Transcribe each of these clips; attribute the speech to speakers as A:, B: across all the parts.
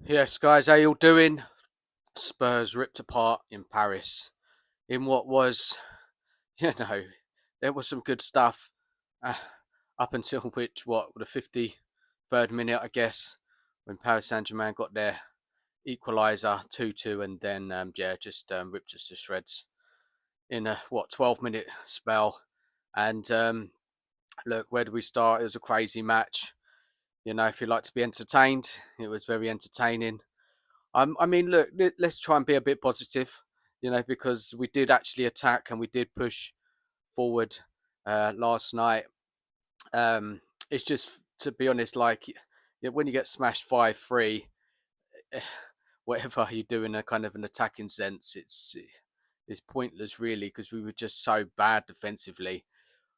A: Yes, guys, how you all doing? Spurs ripped apart in Paris in what was, you know, there was some good stuff uh, up until the 53rd minute, I guess, when Paris Saint-Germain got their equaliser 2-2, and then just ripped us to shreds in a 12-minute spell. And look, where do we start? It was a crazy match. If you like to be entertained, it was very entertaining. I mean, look, let's try and be a bit positive, because we did actually attack and we did push forward last night. It's just, to be honest, like when you get smashed 5-3, whatever you do in a kind of an attacking sense, it's pointless really because we were just so bad defensively.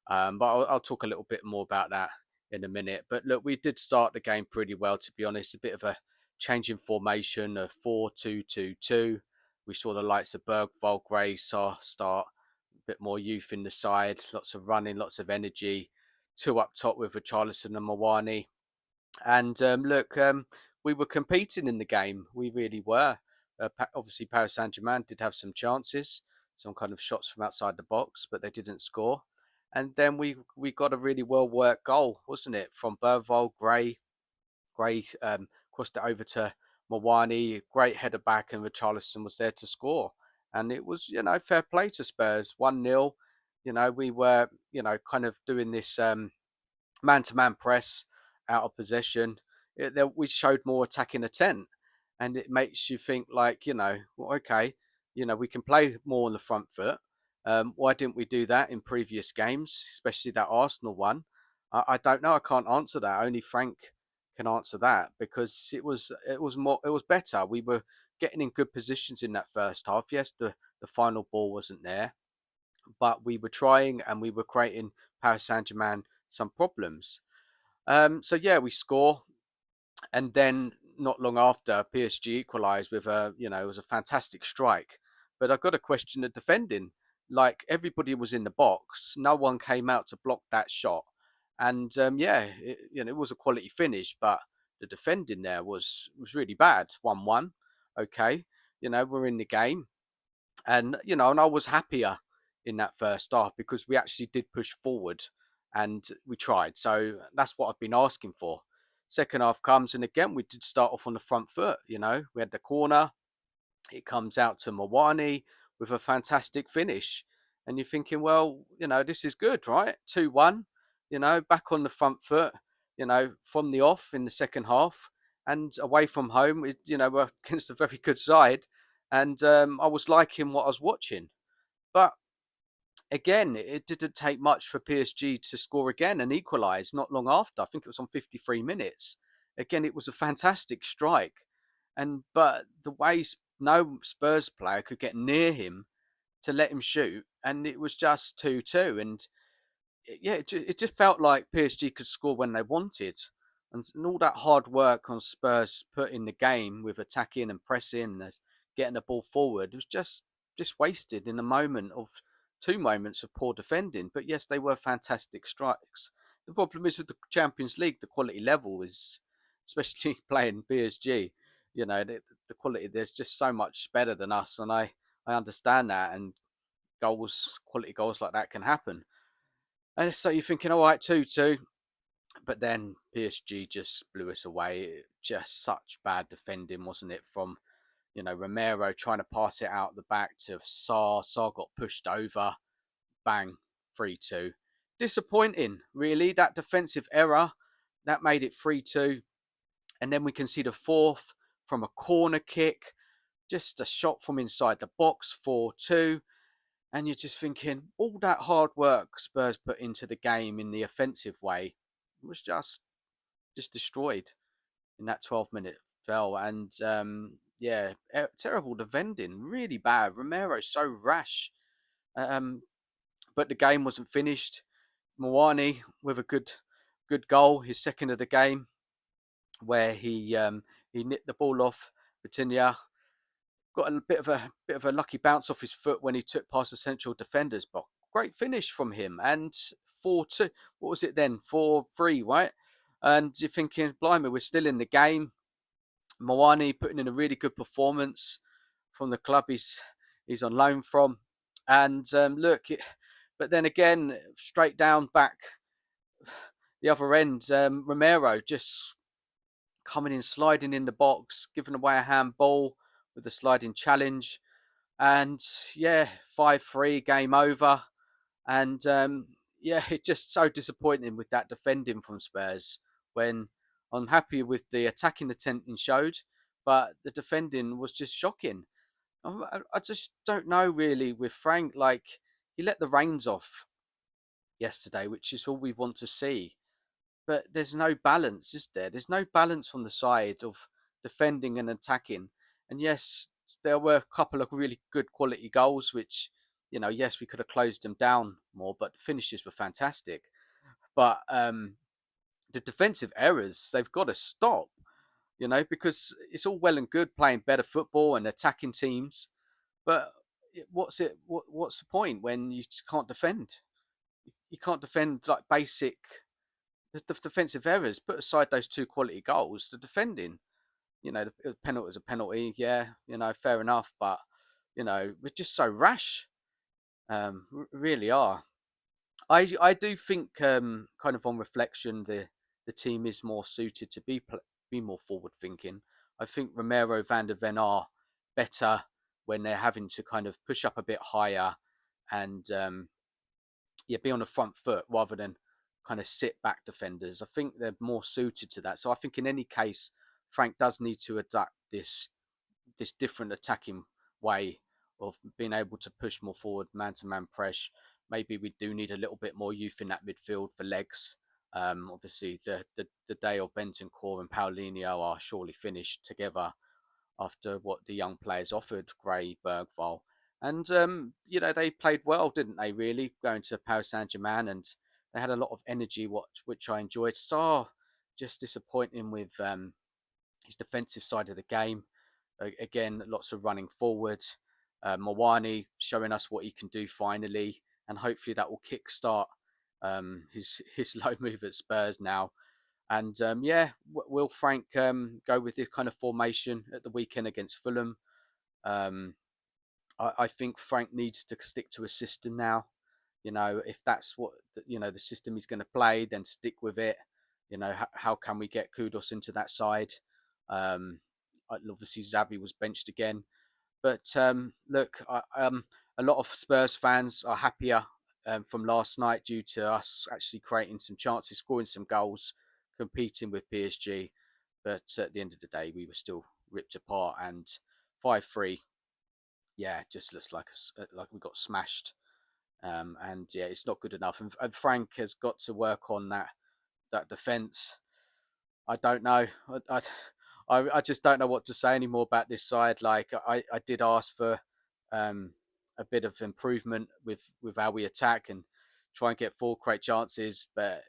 A: But I'll talk a little bit more about that in a minute. But look, we did start the game pretty well, to be honest. A bit of a change in formation, a 4-2-2-2. We saw the likes of Bergvall, Gray start, a bit more youth in the side, lots of running, lots of energy. Two up top with Richarlison and Mawani. And we were competing in the game. We really were. Obviously, Paris Saint-Germain did have some chances, some kind of shots from outside the box, but they didn't score. And then we got a really well worked goal, wasn't it, from Bergvall, Gray. Gray crossed it over to Mawani, great header back, and Richarlison was there to score. And it was, fair play to Spurs, 1-0. We were, kind of doing this man-to-man press out of possession. We showed more attacking intent, and it makes you think like, well, okay, we can play more on the front foot. Why didn't we do that in previous games, especially that Arsenal one? I don't know. I can't answer that. Only Frank can answer that because it was better. We were getting in good positions in that first half. Yes, the final ball wasn't there, but we were trying and we were creating Paris Saint Germain some problems. So yeah, we score, and then not long after, PSG equalised with it was a fantastic strike. But I've got to question the defending. Like everybody was in the box, no one came out to block that shot, and it was a quality finish, but the defending there was really bad. 1-1, okay, we're in the game, and I was happier in that first half because we actually did push forward and we tried. So that's what I've been asking for. Second half comes, and again we did start off on the front foot. We had the corner. It comes out to Mawani with a fantastic finish, and you're thinking, well, this is good, right? 2-1. Back on the front foot. From the off in the second half, and away from home. We're against a very good side, and I was liking what I was watching. But again, it didn't take much for PSG to score again and equalise not long after. I think it was on 53 minutes. Again, it was a fantastic strike. But the way no Spurs player could get near him to let him shoot, and it was just 2-2. And yeah, it just felt like PSG could score when they wanted. And all that hard work on Spurs put in the game with attacking and pressing and getting the ball forward was just wasted in a moment of 2 moments of poor defending. But yes, they were fantastic strikes. The problem is with the Champions League, the quality level is, especially playing PSG, the quality there's just so much better than us, and I understand that, and quality goals like that can happen. And so you're thinking, all right, 2-2. But then PSG just blew us away. Just such bad defending, wasn't it? From, Romero trying to pass it out the back to Sarr. Sarr got pushed over. Bang, 3-2. Disappointing, really. That defensive error, that made it 3-2. And then we can see the fourth from a corner kick. Just a shot from inside the box, 4-2. And you're just thinking, all that hard work Spurs put into the game in the offensive way was just destroyed in that 12-minute spell. And terrible defending, really bad. Romero so rash. Um, but the game wasn't finished. Mawani with a good goal, his second of the game, where he nipped the ball off Vitinha. Got a bit of a lucky bounce off his foot when he took past the central defenders. But great finish from him. And 4-2. What was it then? 4-3, right? And you're thinking, blimey, we're still in the game. Moani putting in a really good performance from the club he's on loan from. And but then again, straight down back the other end, Romero just coming in, sliding in the box, giving away a handball with the sliding challenge. And yeah, 5-3, game over. And yeah, it's just so disappointing with that defending from Spurs when I'm happy with the attacking attempt showed, but the defending was just shocking. I just don't know really with Frank. Like, he let the reins off yesterday, which is all we want to see. But there's no balance, is there? There's no balance from the side of defending and attacking. And yes, there were a couple of really good quality goals, which, yes, we could have closed them down more, but the finishes were fantastic. But the defensive errors, they've got to stop, because it's all well and good playing better football and attacking teams, but what's the point when you just can't defend? You can't defend like basic the defensive errors. Put aside those two quality goals, the defending, the penalty was a penalty, yeah, fair enough, but we're just so rash, really are. I do think, kind of on reflection, the team is more suited to be more forward thinking. I think Romero, Van der Ven are better when they're having to kind of push up a bit higher and yeah, be on the front foot rather than kind of sit back defenders. I think they're more suited to that. So I think in any case, Frank does need to adapt this different attacking way of being able to push more forward, man to man press. Maybe we do need a little bit more youth in that midfield for legs. Obviously, the day of Bentancur and Paulinho are surely finished together after what the young players offered, Gray, Bergval. And, they played well, didn't they, really, going to Paris Saint-Germain, and they had a lot of energy, which I enjoyed. Star just disappointing with his defensive side of the game. Again, lots of running forward. Mawani showing us what he can do finally, and hopefully that will kickstart his low move at Spurs now. And yeah, will Frank go with this kind of formation at the weekend against Fulham? Um, I think Frank needs to stick to a system now. If that's what the system he's going to play, then stick with it. How can we get Kudos into that side? Obviously, Xavi was benched again, but look, a lot of Spurs fans are happier from last night due to us actually creating some chances, scoring some goals, competing with PSG. But at the end of the day, we were still ripped apart, and 5-3, yeah, just looks like we got smashed. And yeah, it's not good enough. And Frank has got to work on that defence. I don't know. I just don't know what to say anymore about this side. Like, I did ask for um, a bit of improvement with how we attack and try and get full create chances, but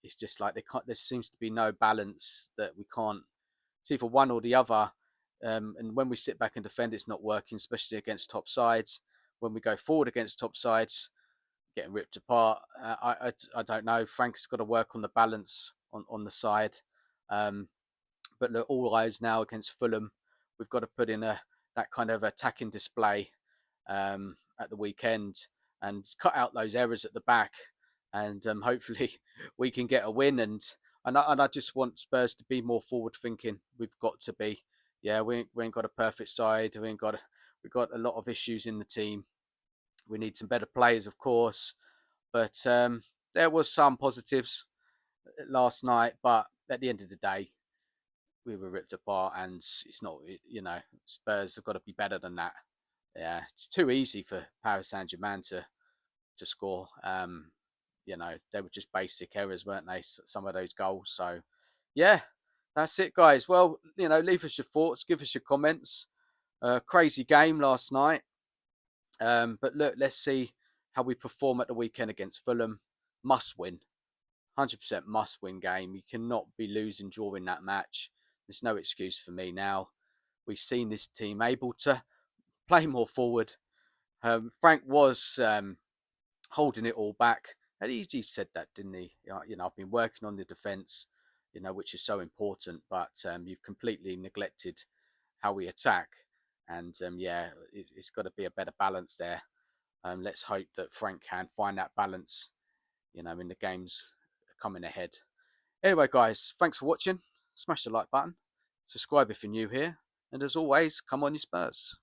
A: it's just like there seems to be no balance that we can't. It's either one or the other. And when we sit back and defend, it's not working, especially against top sides. When we go forward against top sides, getting ripped apart. I don't know. Frank's got to work on the balance on the side. Um, but look, all eyes now against Fulham. We've got to put in that kind of attacking display at the weekend and cut out those errors at the back, and hopefully we can get a win. And I just want Spurs to be more forward thinking. We've got to be. Yeah, we ain't got a perfect side. We've got a lot of issues in the team. We need some better players, of course, but there was some positives last night. But at the end of the day, we were ripped apart, and it's not. Spurs have got to be better than that. Yeah, it's too easy for Paris Saint Germain to score. They were just basic errors, weren't they? Some of those goals. So, yeah, that's it, guys. Well, leave us your thoughts, give us your comments. Crazy game last night. But look, let's see how we perform at the weekend against Fulham. Must win. 100% must win game. You cannot be losing during that match. There's no excuse for me now. We've seen this team able to play more forward. Frank was holding it all back. And he said that, didn't he? I've been working on the defence. which is so important. But you've completely neglected how we attack, and yeah, it's got to be a better balance there. Let's hope that Frank can find that balance, in the games coming ahead. Anyway, guys, thanks for watching. Smash the like button, subscribe if you're new here, and as always, come on, you Spurs.